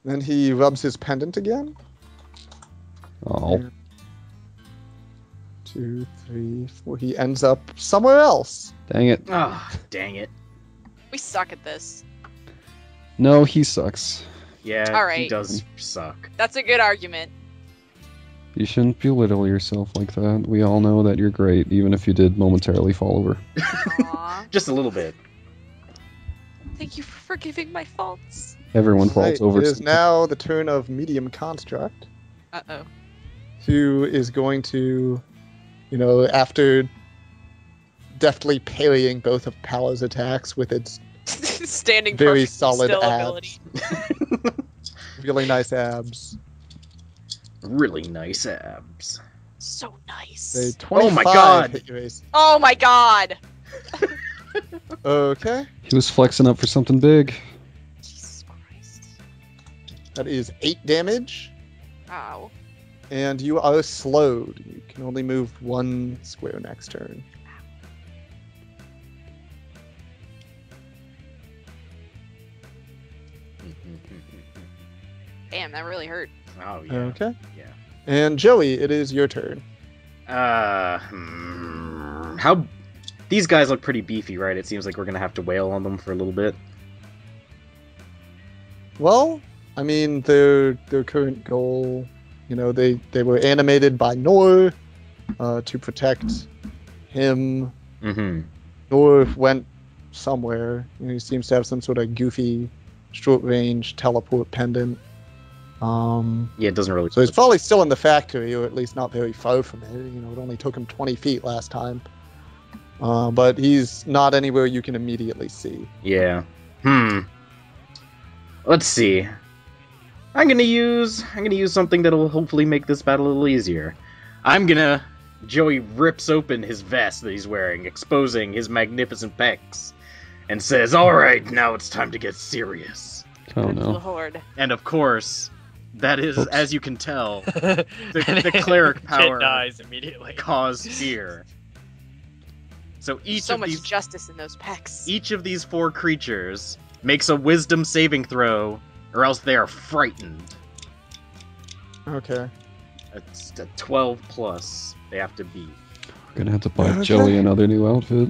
Then he rubs his pendant again. Oh. 2, 3, 4. He ends up somewhere else. Dang it. Ah, dang it. We suck at this. No, he sucks. Yeah, All right. he does suck. That's a good argument. You shouldn't belittle yourself like that. We all know that you're great, even if you did momentarily fall over. Aw. Just a little bit. Thank you for forgiving my faults. Everyone falls Right, over. it is now the turn of Medium Construct, Uh-oh. who is going to, after deftly parrying both of Palla's attacks with its Standing very perfectly solid still abs. ability. Really nice abs. Really nice abs. So nice. They 25 my God. hit your AC. Oh my god! Okay, He was flexing up for something big. Jesus Christ. that is 8 damage, Ow. and you are slowed. You can only move 1 square next turn. Damn, that really hurt. Oh, yeah. Okay. Yeah. And Joey, it is your turn. How... These guys look pretty beefy, right? It seems like we're gonna have to wail on them for a little bit. Well, I mean, their current goal, they were animated by Nore to protect him. Mm-hmm. Nore went somewhere. He seems to have some sort of goofy, short-range teleport pendant. Yeah, it doesn't really... So he's probably still in the factory, or at least not very far from it. It only took him 20 feet last time. But he's not anywhere you can immediately see. Yeah. Let's see. I'm gonna use something that'll hopefully make this battle a little easier. Joey rips open his vest that he's wearing, exposing his magnificent pecs, and says, "Alright, now it's time to get serious." Oh no. Lord. And of course, that is, Oops. as you can tell, the cleric power Kid dies immediately. caused fear. So So much justice in those pecs. each of these 4 creatures makes a wisdom saving throw, or else they are frightened. Okay. It's a 12 plus they have to beat. We're gonna have to buy Okay. Joey another new outfit.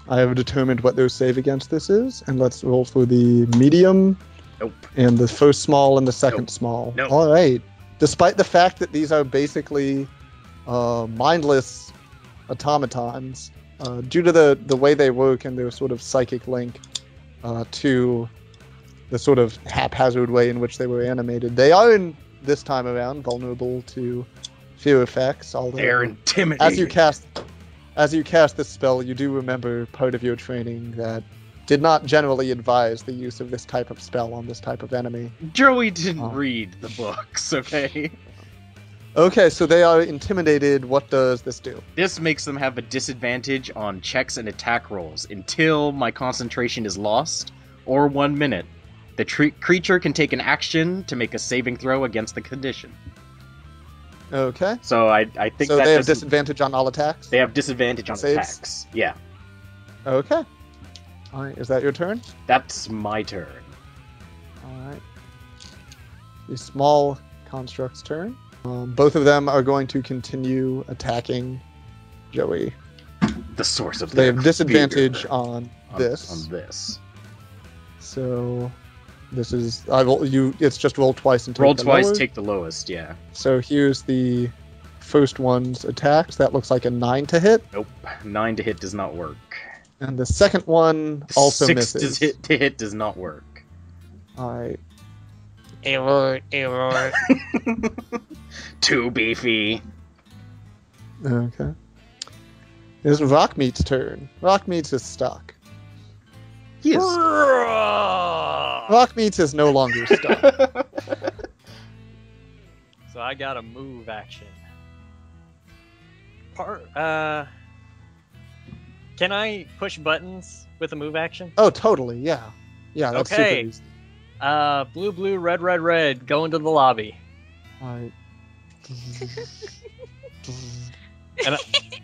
I have determined what their save against this is, and let's roll for the medium Nope. and the first small and the second Nope. small. Nope. All right. Despite the fact that these are basically mindless automatons, due to the way they work and their sort of psychic link to the sort of haphazard way in which they were animated, they are this time around vulnerable to fear effects. Although They're intimidating. as you cast this spell, you do remember part of your training that did not generally advise the use of this type of spell on this type of enemy. Joey didn't Oh. read the books, okay? Okay, so they are intimidated. What does this do? This makes them have a disadvantage on checks and attack rolls until my concentration is lost, or 1 minute. The creature can take an action to make a saving throw against the condition. Okay. So I think So that they have doesn't- disadvantage on all attacks? They have disadvantage on Saves? attacks. Yeah, Okay. Alright, is that your turn? that's my turn. Alright. The small construct's turn. Both of them are going to continue attacking Joey. The source of They their have disadvantage fear on this. On this. So this is it's just roll twice and take Roll the twice, lower. take the lowest. Yeah. So here's the first one's attacks. That looks like a 9 to hit. Nope. 9 to hit does not work. And the second one also 6 misses. to hit does not work. Alright. Error. Too beefy. Okay. It's Rockmeats' turn. Rockmeats is stuck. He is. Rockmeats is no longer stuck. So I got a move action. Can I push buttons with a move action? Oh, totally. Yeah. Yeah, that's Okay. super easy. Blue, blue, red, red, red. Go into the lobby. Alright.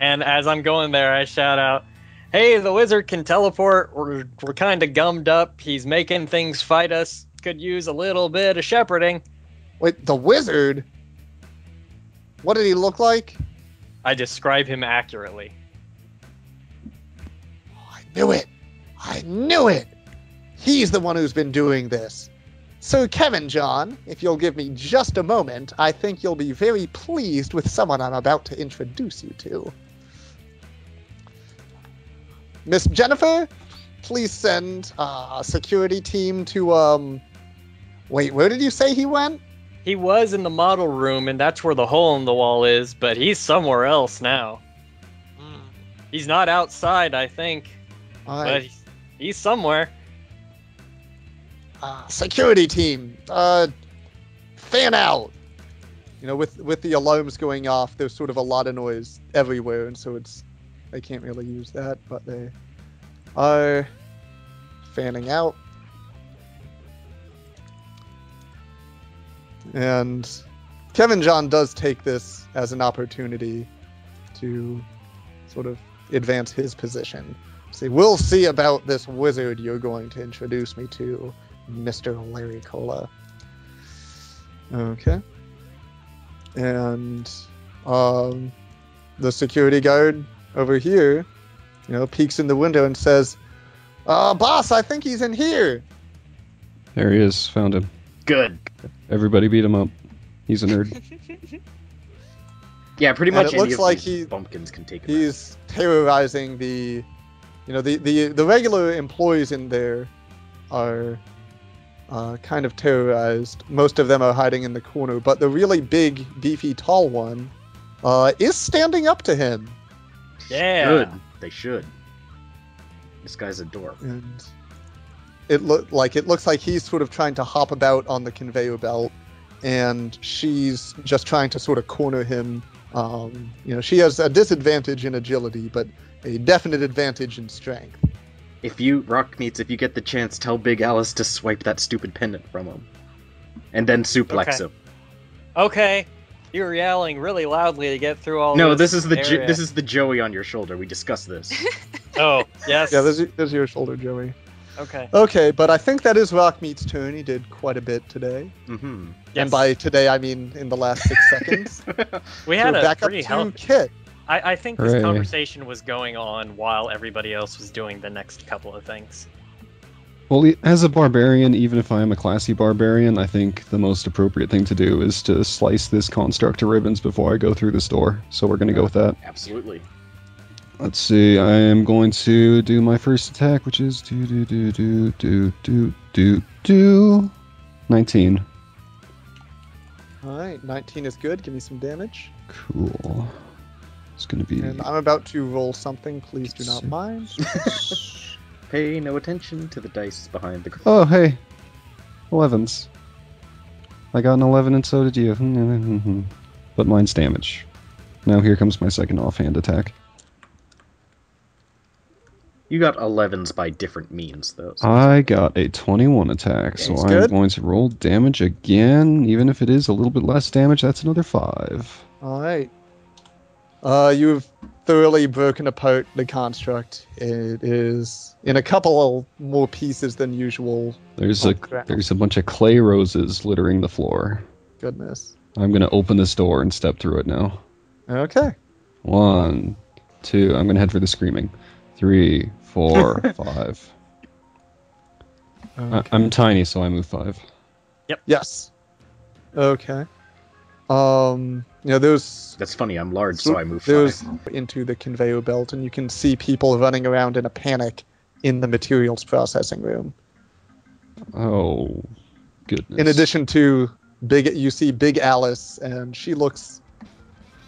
And as I'm going there, I shout out, Hey, the wizard can teleport. We're kind of gummed up. He's making things fight us. Could use a little bit of shepherding. Wait, the wizard? What did he look like? I describe him accurately. I knew it! I knew it! He's the one who's been doing this. So, Kevin John, if you'll give me just a moment, I think you'll be very pleased with someone I'm about to introduce you to. Miss Jennifer, please send a security team to, Wait, where did you say he went? He was in the model room, and that's where the hole in the wall is, but he's somewhere else now. He's not outside, I think, but he's somewhere. Security team, fan out. You know, with the alarms going off, there's sort of a lot of noise everywhere, and so they can't really use that, but they are fanning out. And Kevin John does take this as an opportunity to sort of advance his position. Say, we'll see about this wizard you're going to introduce me to, Mr. Larry Cola. Okay. And the security guard over here, you know, peeks in the window and says, boss, I think he's in here. There he is. Found him. Good. Everybody beat him up. He's a nerd. Yeah, pretty And much it looks any of like these bumpkins can take him he's terrorizing the regular employees in there are kind of terrorized. Most of them are hiding in the corner, but the really big, beefy, tall one is standing up to him. Yeah. Good. They should. This guy's a dork. And it looks like he's sort of trying to hop about on the conveyor belt, and she's just trying to sort of corner him. You know, she has a disadvantage in agility, but a definite advantage in strength. If you, Rockmeats, if you get the chance, tell Big Alice to swipe that stupid pendant from him. And then suplex him. Okay. You were yelling really loudly to get through all No, this this is the Joey on your shoulder. We discussed this. Oh, yes. Yeah, there's your shoulder, Joey. Okay. Okay, but I think that is Rockmeat's turn. He did quite a bit today. Mm-hmm. Yes. And by today, I mean in the last 6 seconds. We had So a back pretty up to healthy... Kit. I think this Hooray. conversation was going on while everybody else was doing the next couple of things. Well, as a barbarian, even if I am a classy barbarian, I think the most appropriate thing to do is to slice this construct to ribbons before I go through this door. So we're going to go with that. Absolutely. Let's see. I am going to do my first attack, which is 19. Alright, 19 is good. Give me some damage. Cool. It's going to be... And I'm about to roll something. Please do not mind. Pay no attention to the dice behind the... Oh, hey. 11s. I got an 11 and so did you. But mine's damage. Now here comes my second offhand attack. You got 11s by different means, though. So I got a 21 attack, so That's I'm good. going to roll damage again. Even if it is a little bit less damage, that's another 5. Alright. You've thoroughly broken apart the construct. It is in a couple of more pieces than usual. There's Oh, a crap. there's a bunch of clay roses littering the floor. Goodness. I'm going to open this door and step through it now. Okay. 1, 2, I'm going to head for the screaming. 3, 4, 5. I'm tiny, so I move 5. Yes. Okay. You know, there's that's funny. I'm large, so I move there's 5. into the conveyor belt, and you can see people running around in a panic in the materials processing room. Oh, goodness. In addition to you see Big Alice, and she looks.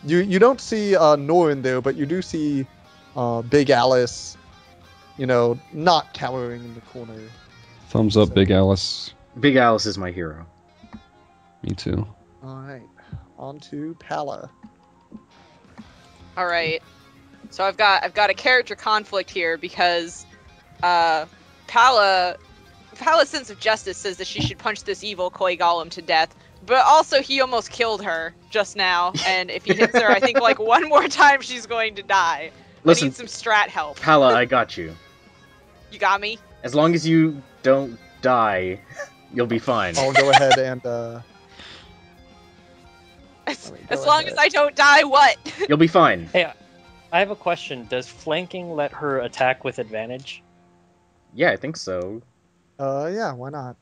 You don't see Nore in there, but you do see Big Alice. You know, not cowering in the corner. Thumbs up, Big Alice. Big Alice is my hero. Me too. All right, on to Palla. All right. So I've got a character conflict here because Palla's sense of justice says that she should punch this evil koi golem to death, but also he almost killed her just now, and if he hits her, I think like one more time she's going to die. Listen, I need some strat help. Palla, I got you. You got me? As long as you don't die, you'll be fine. I'll go ahead and As long as I don't die, what? You'll be fine. Hey, I have a question. Does flanking let her attack with advantage? Yeah, I think so. yeah, why not?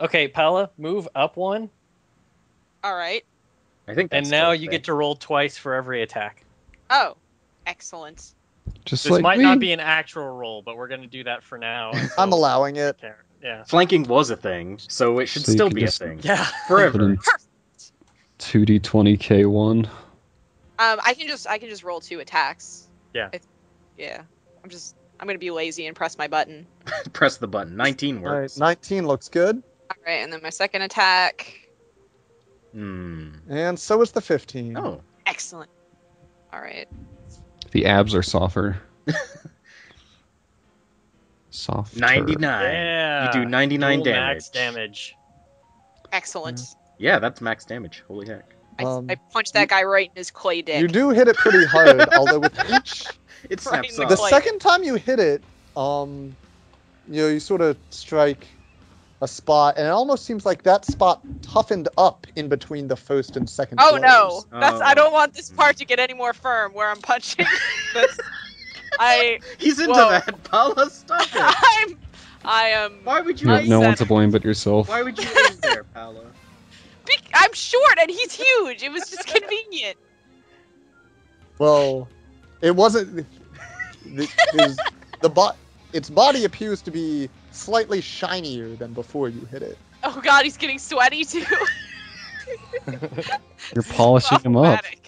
Okay, Palla, move up one, Alright. I think that's and now still you a get to roll twice for every attack. Oh. Excellent. Just This like might me. not be an actual roll, but we're going to do that for now. I'm allowing it. Yeah. Flanking was a thing, so it should So you still can be a just- thing. Yeah. Put Forever. in 2d20k1. I can just roll 2 attacks. Yeah. Yeah. I'm gonna be lazy and press my button. Press the button. 19 All right, works. 19 looks good, Alright, and then my second attack. and so is the 15. Oh. Excellent. Alright. The abs are softer. Soft. 99. Yeah. You do 99 Dual damage. max damage. Excellent. Yeah, that's max damage. Holy heck. I punched that guy right in his clay dick. You do hit it pretty hard, although with each It Right snaps in the off. the clay. second time you hit it, you sort of strike a spot, and it almost seems like that spot toughened up in between the first and second. Oh blows. no! I Oh. don't want this part to get any more firm where I'm punching. He's into Whoa. that. Palla, stop it. I am. Why would You you have aim no one that? to blame but yourself. Why would you aim there, Palla? I'm short and he's huge. It was just convenient. Well, it wasn't. Its body appears to be slightly shinier than before you hit it. Oh god, he's getting sweaty too. You're polishing him up. Problematic.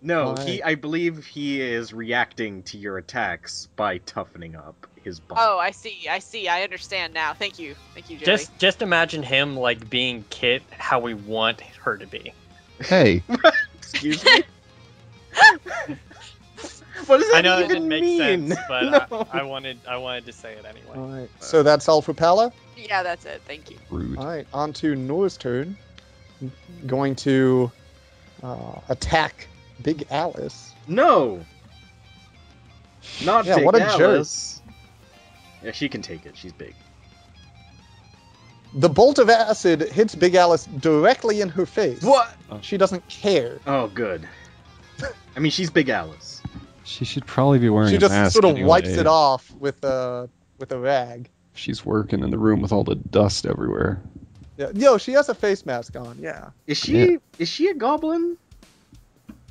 No, Why? I believe he is reacting to your attacks by toughening up his body. Oh, I see. I understand now. Thank you, Joey. Just imagine him like being Kit how we want her to be. Hey, Excuse me? What does that I know it even didn't make mean? sense, but No. I wanted to say it anyway. All right. So that's all for Palla. Yeah, that's it. Thank you. rude. All right. On to Nore's turn. Going to attack Big Alice. No! Not Yeah, Big what a jerk. Alice. Yeah, she can take it. She's big. The bolt of acid hits Big Alice directly in her face. What? She doesn't care. Oh, good. I mean, she's Big Alice. She should probably be wearing She a just mask sort of anyway. wipes it off with a rag. She's working in the room with all the dust everywhere. Yeah. Yo, she has a face mask on. Yeah. Is she a goblin?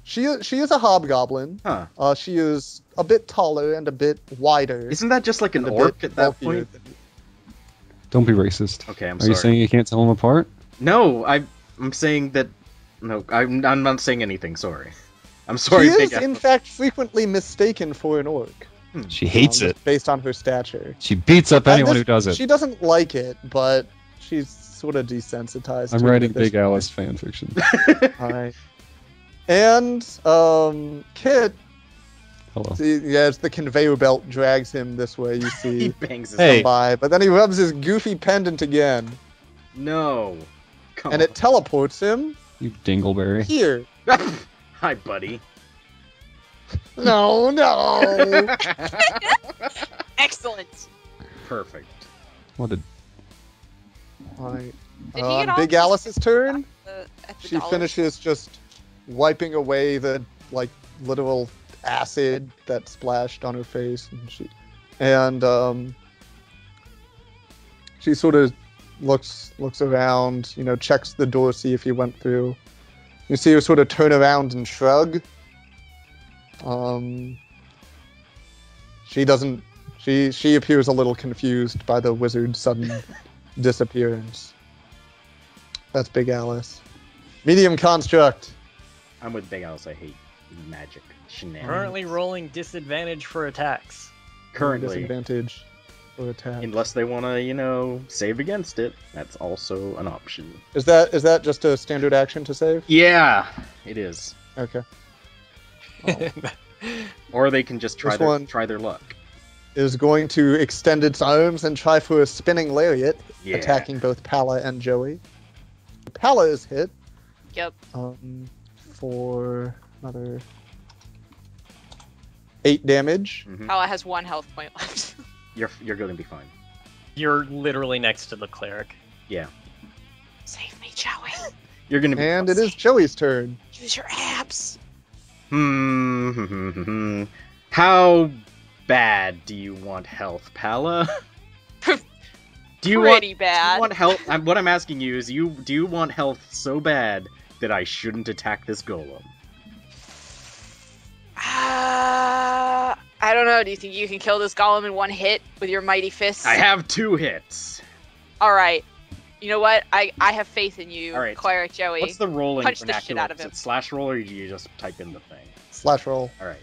She is a hobgoblin. Huh. She is a bit taller and a bit wider. Isn't that just like an and a orc bit at that bulkier point? than you. Don't be racist. Okay, I'm Are sorry. you saying you can't tell them apart? No, I'm saying that. No, I'm not saying anything. Sorry. I'm sorry, She Big is, in Alice. fact, frequently mistaken for an orc. She hates it. Based on her stature. She beats up And anyone this- who does it. She doesn't like it, but she's sort of desensitized I'm to it writing at this Big Alice fan fiction. Alright. And, Kit, Hello. as the conveyor belt drags him this way, you He see bangs his Hey. come by, but then he rubs his goofy pendant again, No. Come and it teleports him You dingleberry. here. on. Hi, buddy. No, no! Excellent. Perfect. What a Alright. Did he get all Big these- Alice's turn. At the She dollar- finishes just wiping away the, like, literal acid that splashed on her face. And she sort of looks around, checks the door, see if he went through. You see her sort of turn around and shrug. She doesn't. She appears a little confused by the wizard's sudden disappearance. That's Big Alice. Medium construct. I'm with Big Alice. I hate magic shenanigans. Currently rolling disadvantage for attacks. Currently. Disadvantage for attack. Unless they want to, save against it. That's also an option. Is that just a standard action to save? Yeah, it is. Okay. Or they can just This one- try their luck. Is going to extend its arms and try for a spinning lariat, Yeah. attacking both Palla and Joey. Palla is hit. Yep. For another 8 damage. Palla has 1 health point left. You're gonna be fine. You're literally next to the cleric. Yeah. Save me, Joey. You're gonna be And it is Joey's turn. Use your abs. How bad do you want health, Palla? Do you Pretty bad. Do you want health? What I'm asking you is, do you want health so bad that I shouldn't attack this golem? I don't know. Do you think you can kill this golem in 1 hit with your mighty fists? I have 2 hits. All right. You know what? I have faith in you, All right. Cleric Joey. What's the rolling Punch the vernacular? shit out of Is him. it slash roll, or do you just type in the thing? Slash roll. All right.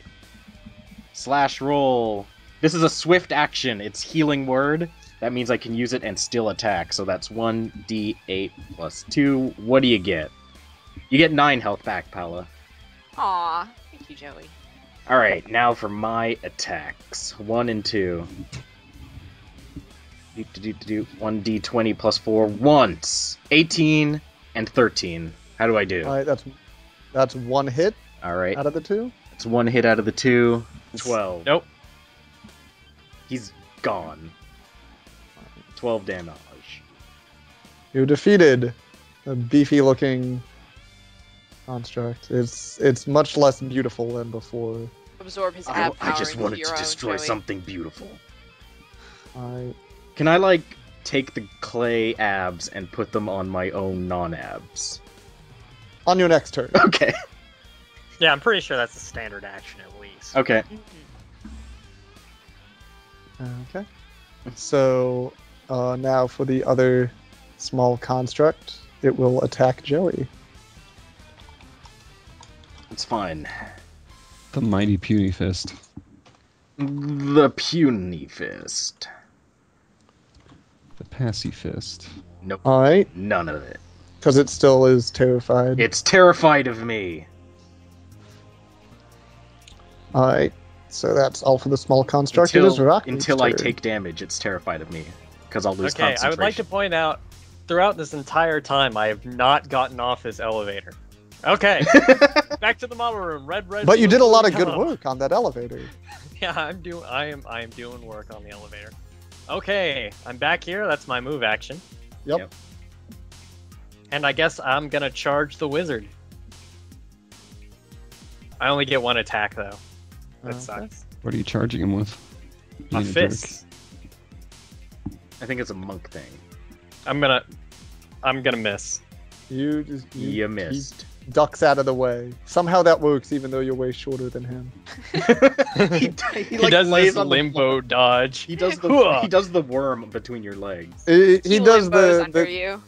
Slash roll. This is a swift action. It's healing word. That means I can use it and still attack. So that's 1d8 plus 2. What do you get? You get 9 health back, Palla. Aw, thank you, Joey. All right, now for my attacks. 1 and 2. 1d20 plus 4 once. 18 and 13. How do I do? All right, that's 1 hit All right. out of the 2. It's 1 hit out of the 2. 12. Nope. He's gone. 12 damage. You defeated a beefy-looking construct. It's much less beautiful than before. Absorb his ab power I just into wanted your to own, destroy Joey. something beautiful. I Can I, like, take the clay abs and put them on my own non-abs? on your next turn. Okay. Yeah, I'm pretty sure that's a standard action at least. Okay. Okay. So now for the other small construct, it will attack Joey. It's fine. The mighty puny fist. The puny fist. The passy fist. Nope. All right, None of it. because it still is terrified. It's terrified of me. All right, so that's all for the small construct. It is Rockmeats' until I turn. take damage, it's terrified of me. Because I'll lose Okay, concentration. I would like to point out, throughout this entire time, I have not gotten off this elevator. Okay, back to the model room. Red. But you did a lot of good yellow. work on that elevator. Yeah, I am doing work on the elevator. Okay, I'm back here. That's my move action. Yep. And I guess I'm gonna charge the wizard. I only get 1 attack though. That Okay. sucks. What are you charging him with? My Being a jerk. fists. I think it's a monk thing. I'm gonna miss. You just You missed. He ducks out of the way. Somehow that works, even though you're way shorter than him. he He does lays this on the limbo floor. dodge. He does the worm between your legs. He does limbos under the, you.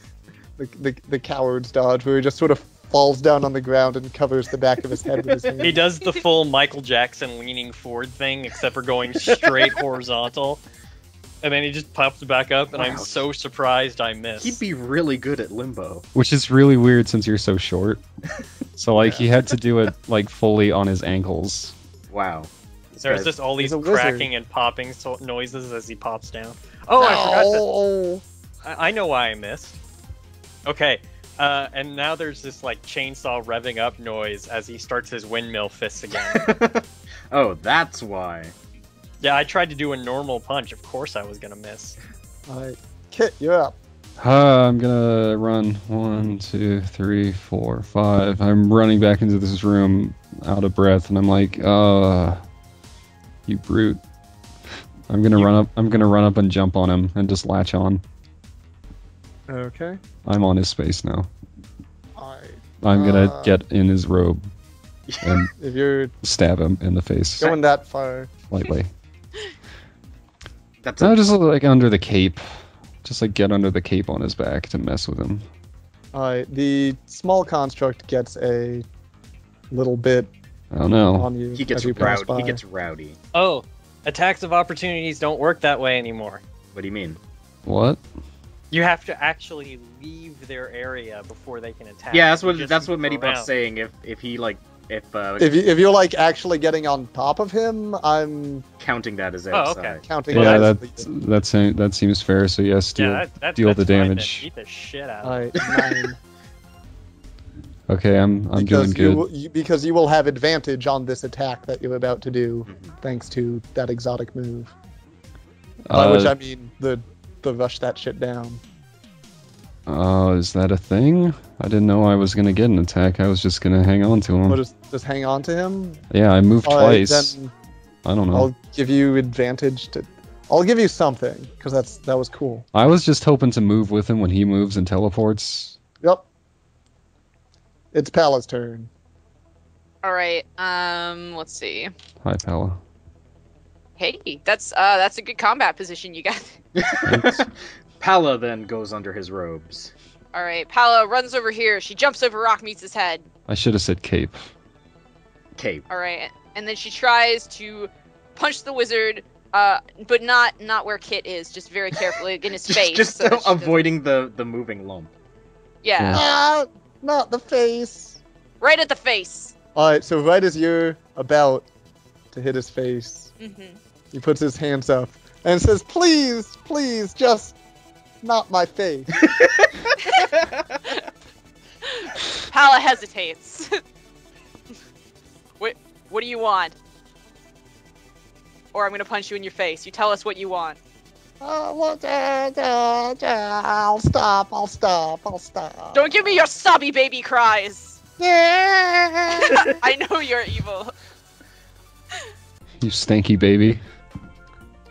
the coward's dodge, where he just sort of falls down on the ground and covers the back of his head with his hand. He does the full Michael Jackson leaning forward thing, except for going straight horizontal. And then he just pops back up, and I'm Wow. so surprised I missed. He'd be really good at limbo. Which is really weird since you're so short. So like he had to do it like fully on his ankles. Wow. There's just all these he's a wizard. cracking and popping noises as he pops down. Oh, I forgot that. I know why I missed. Okay, and now there's this like chainsaw revving up noise as he starts his windmill fists again. Oh, that's why. Yeah, I tried to do a normal punch. Of course I was gonna miss. Alright, Kit, you're up. I'm gonna run 1, 2, 3, 4, 5. I'm running back into this room out of breath, and I'm like, you brute. I'm gonna run up and jump on him and just latch on. Okay. I'm on his space now. Alright. I'm gonna get in his robe and If you're stab him in the face going that far, lightly. That's No, just like under the cape. Just like get under the cape on his back to mess with him. alright, the small construct gets a little bit I don't know. on you. he gets as you pass rowdy. by. He gets rowdy. Oh, attacks of opportunities don't work that way anymore. What do you mean? What? You have to actually leave their area before they can attack. Yeah, that's You what just move Medibot's around. saying. If he like If you're like actually getting on top of him, I'm counting that as Oh, outside. okay. counting Yeah, that. that seems fair. So yes, deal Yeah, deal that's the fine then. damage. Beat the shit out of Alright, 9. Okay, I'm doing good. Because you will have advantage on this attack that you're about to do, thanks to that exotic move. By which I mean the rush that shit down. Is that a thing? I didn't know I was gonna get an attack. I was just gonna hang on to him. Or just hang on to him? Yeah, I moved twice. Then I don't know. I'll give you advantage to... I'll give you something, because that was cool. I was just hoping to move with him when he moves and teleports. Yep. It's Palla's turn. All right. Let's see. Hi, Palla. Hey, that's a good combat position you got. Palla then goes under his robes. All right. Palla runs over here. She jumps over Rockmeats' head. I should have said cape. Cape. All right. And then she tries to punch the wizard, but not where Kit is. Just very carefully in his face. Just so avoiding the moving lump. Yeah. Not the face. Right at the face. Alright, so right as you're about to hit his face, he puts his hands up and says, please, please, just not my face. Palla hesitates. What do you want? Or I'm gonna punch you in your face. You tell us what you want. I'll stop. Don't give me your sobby baby cries. Yeah. I know you're evil. You stanky baby.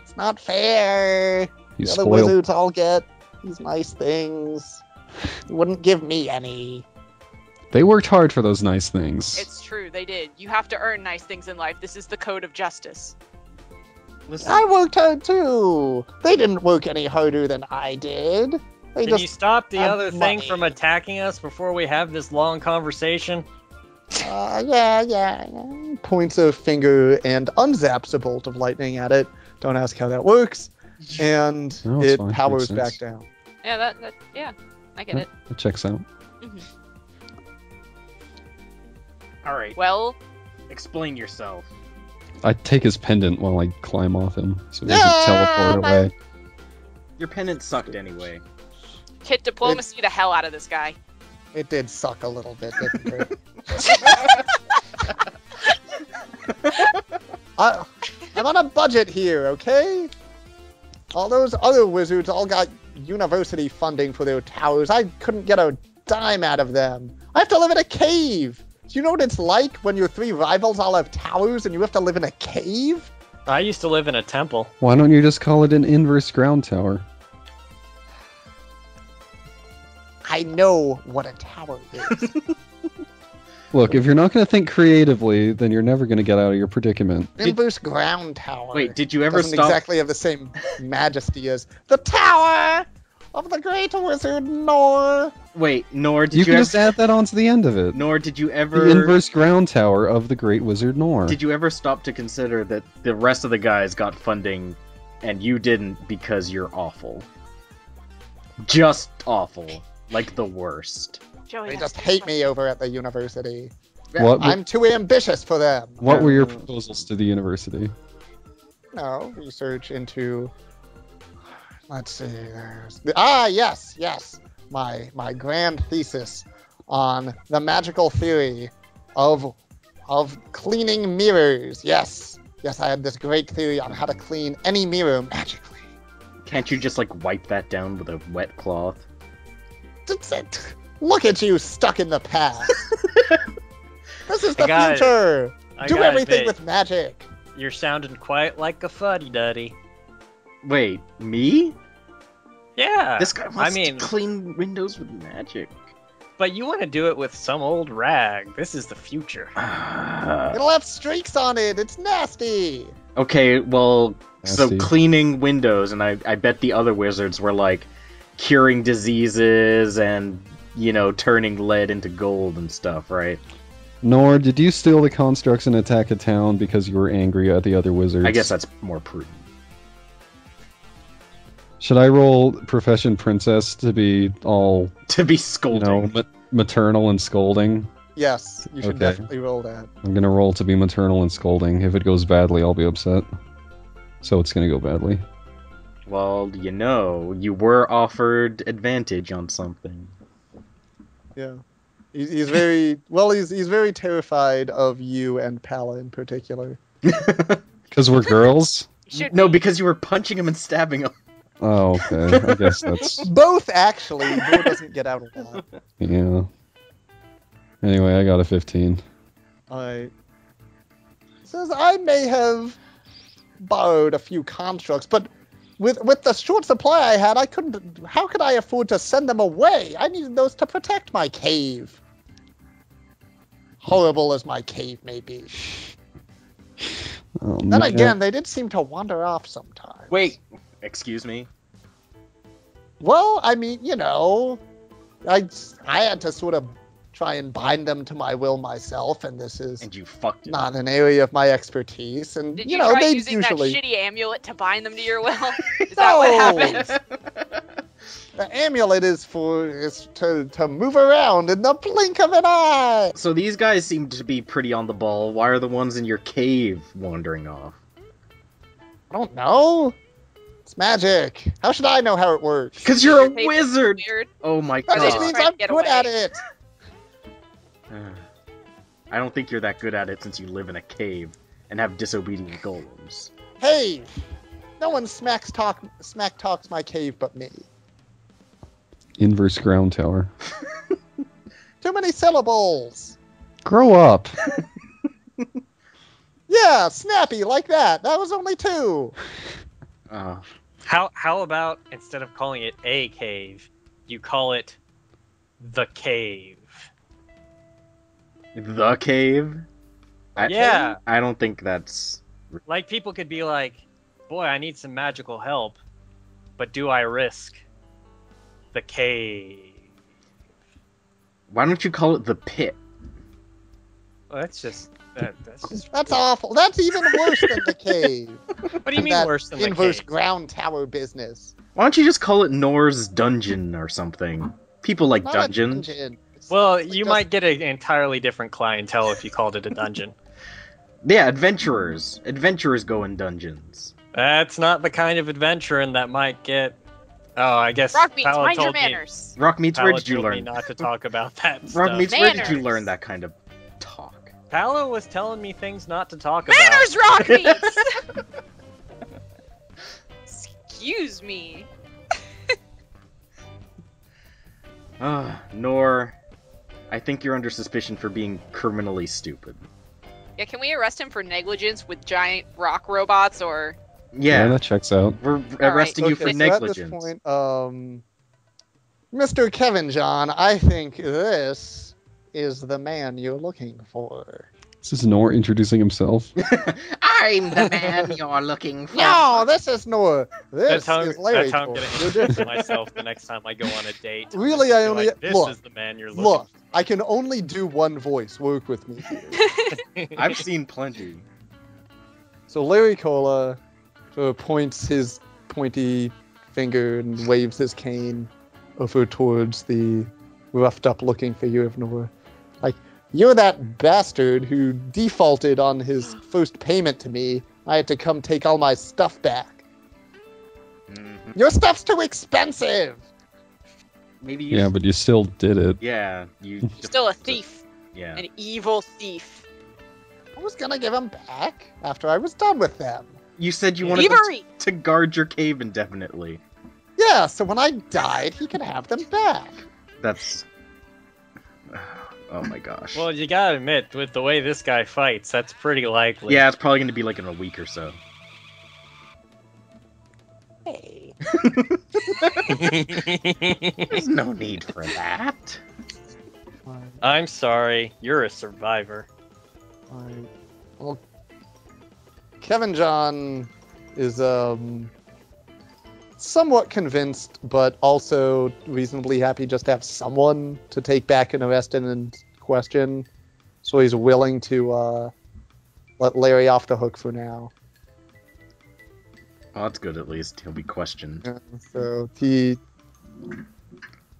It's not fair. You The other spoiled. wizards all get these nice things. You wouldn't give me any. They worked hard for those nice things. It's true, they did. You have to earn nice things in life. This is the code of justice. Listen, I worked hard too. They didn't work any harder than I did. They Can just you stop the have other thing money. from attacking us before we have this long conversation? yeah. Points a finger and unzaps a bolt of lightning at it. Don't ask how that works. And No, it's it fine. powers Makes back sense. down. Yeah, I get it. That checks out. all right. Well, Explain yourself. I take his pendant while I climb off him, so he doesn't teleport away. Your pendant sucked anyway. Kit diplomacy the hell out of this guy. It did suck a little bit, didn't it? I'm on a budget here, okay? All those other wizards all got university funding for their towers. I couldn't get a dime out of them. I have to live in a cave. Do you know what it's like when your three rivals all have towers and you have to live in a cave? I used to live in a temple. Why don't you just call it an inverse ground tower? I know what a tower is. Look, if you're not going to think creatively, then you're never going to get out of your predicament. Inverse ground tower. Wait, did you ever Doesn't stop? exactly have the same majesty as the tower of the great wizard Nor. Wait, Nor, did You you, can ever? just add that onto the end of it. Nor, did you The ever? inverse ground tower of the great wizard Nor. Did you ever stop to consider that the rest of the guys got funding, and you didn't because you're awful? Just awful, like the worst. Joey, They that's just hate me over at the university. What, I'm too ambitious for them. what were your proposals to the university? No, research into... Let's see, yes. My grand thesis on the magical theory of cleaning mirrors. Yes, I had this great theory on how to clean any mirror magically. Can't you just like wipe that down with a wet cloth? Look at you stuck in the past. This is the got it. future. I Do gotta everything admit, with magic. You're sounding quite like a fuddy-duddy. Wait, me? Yeah. This guy wants I mean, to clean windows with magic. but you want to do it with some old rag. This is the future. It'll have streaks on it. It's nasty. Okay, well, so Nasty. cleaning windows, and I bet the other wizards were like curing diseases and, you know, turning lead into gold and stuff, right? Nor, did you steal the constructs and attack a town because you were angry at the other wizards? I guess that's more prudent. Should I roll Profession Princess to be all, To be you scolding. know, maternal and scolding? Yes, you should Okay. definitely roll that. I'm gonna roll to be maternal and scolding. If it goes badly, I'll be upset. So it's gonna go badly. Well, you know, you were offered advantage on something. Yeah. He's very well. He's very terrified of you and Palla in particular. Because we're girls? Should No, be. because you were punching him and stabbing him. Oh, okay. I guess that's... Both actually. Nor doesn't get out a lot. Yeah. Anyway, I got a 15. Alright. Says I may have borrowed a few constructs, but with the short supply I had, I couldn't. How could I afford to send them away? I needed those to protect my cave. Horrible as my cave may be. Oh, Then man. again, they did seem to wander off sometimes. Wait, excuse me? Well, I mean, you know, I had to sort of try and bind them to my will myself, and this is And you fucked it. not an area of my expertise. And Did you you know, try they using usually that shitty amulet to bind them to your will? Is that what No! happened? the amulet is to move around in the blink of an eye. So these guys seem to be pretty on the ball. Why are the ones in your cave wandering off? I don't know. It's magic. How should I know how it works? Because you're a Your cave is wizard! Weird. Oh my That Are they just god. means trying to I'm get good at away? it. I don't think you're that good at it since you live in a cave and have disobedient golems. Hey, no one smack talks my cave but me. Inverse ground tower. Too many syllables. Grow up! Yeah, snappy like that. That was only 2. How about instead of calling it a cave, you call it the cave? The cave? Yeah. I don't think that's... Like people could be like, boy, I need some magical help, but do I risk the cave? Why don't you call it the pit? Well, that's just That's awful. That's even worse than the cave. What do you mean That worse than the inverse cave? ground tower business? Why don't you just call it Nore's dungeon or something? People like Not a dungeons. dungeon. It's Well, like you just- might get an entirely different clientele if you called it a dungeon. Yeah, adventurers. Adventurers go in dungeons. That's not the kind of adventuring that might get. Oh, I guess. Rockmeats, Palla mind your told me- manners. Rockmeats, where Palla did you told me learn? not to talk about that stuff. Rockmeats, where did you Manners. learn that kind of talk? Palla was telling me things not to talk about. Manners, Rockmeats! Excuse me. Nor, I think you're under suspicion for being criminally stupid. Yeah, can we arrest him for negligence with giant rock robots or... Yeah, that checks out. we're arresting you Okay, for so negligence. At this point, Mr. Kevin John, I think this is the man you're looking for. This is Nor introducing himself. I'm the man you're looking for. No, this is Nor. That's This how, is Larry. that's how I'm Cole. going to You're introduce different. myself the next time I go on a date. Really, I Be only like, this look. is the man you're looking Look, I can only do one voice. Work with me here. for. I've seen plenty. So Larry Cola sort of points his pointy finger and waves his cane over towards the roughed up looking figure of Nora. Like, you're that bastard who defaulted on his first payment to me. I had to come take all my stuff back. Mhm. Your stuff's too expensive! Maybe you. Yeah, but you still did it. Yeah, you. Still a thief. Yeah. An evil thief. I was gonna give them back after I was done with them. You said you wanted them Thievery! to guard your cave indefinitely. Yeah, so when I died, he could have them back. That's. Oh my gosh. Well, you gotta admit, with the way this guy fights, that's pretty likely. Yeah, it's probably going to be like in a week or so. Hey. There's no need for that. Fine, I'm sorry, you're a survivor. fine. Well, Kevin John is somewhat convinced, but also reasonably happy just to have someone to take back an arrested and question. So he's willing to let Larry off the hook for now. Well, that's good at least. He'll be questioned. So he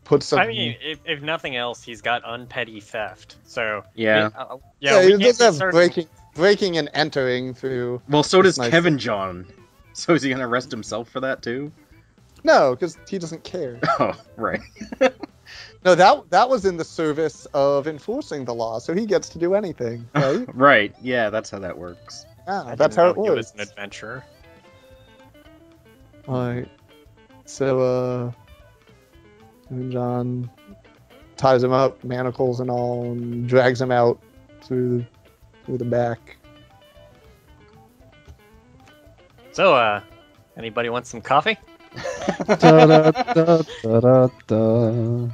puts some. I mean, if nothing else, he's got unpetty theft. So Yeah. yeah, he we can't does be have certain. breaking and entering through. Well, so does Nice. Kevin John. So is he going to arrest himself for that too? No, because he doesn't care. Oh, right. No, that was in the service of enforcing the law, so he gets to do anything, right? Right, yeah, that's how that works. Yeah, I that's didn't how it know he was works. an adventurer. Alright. So, John ties him up, manacles and all, and drags him out through the back. So, anybody want some coffee? Da-da-da-da-da-da.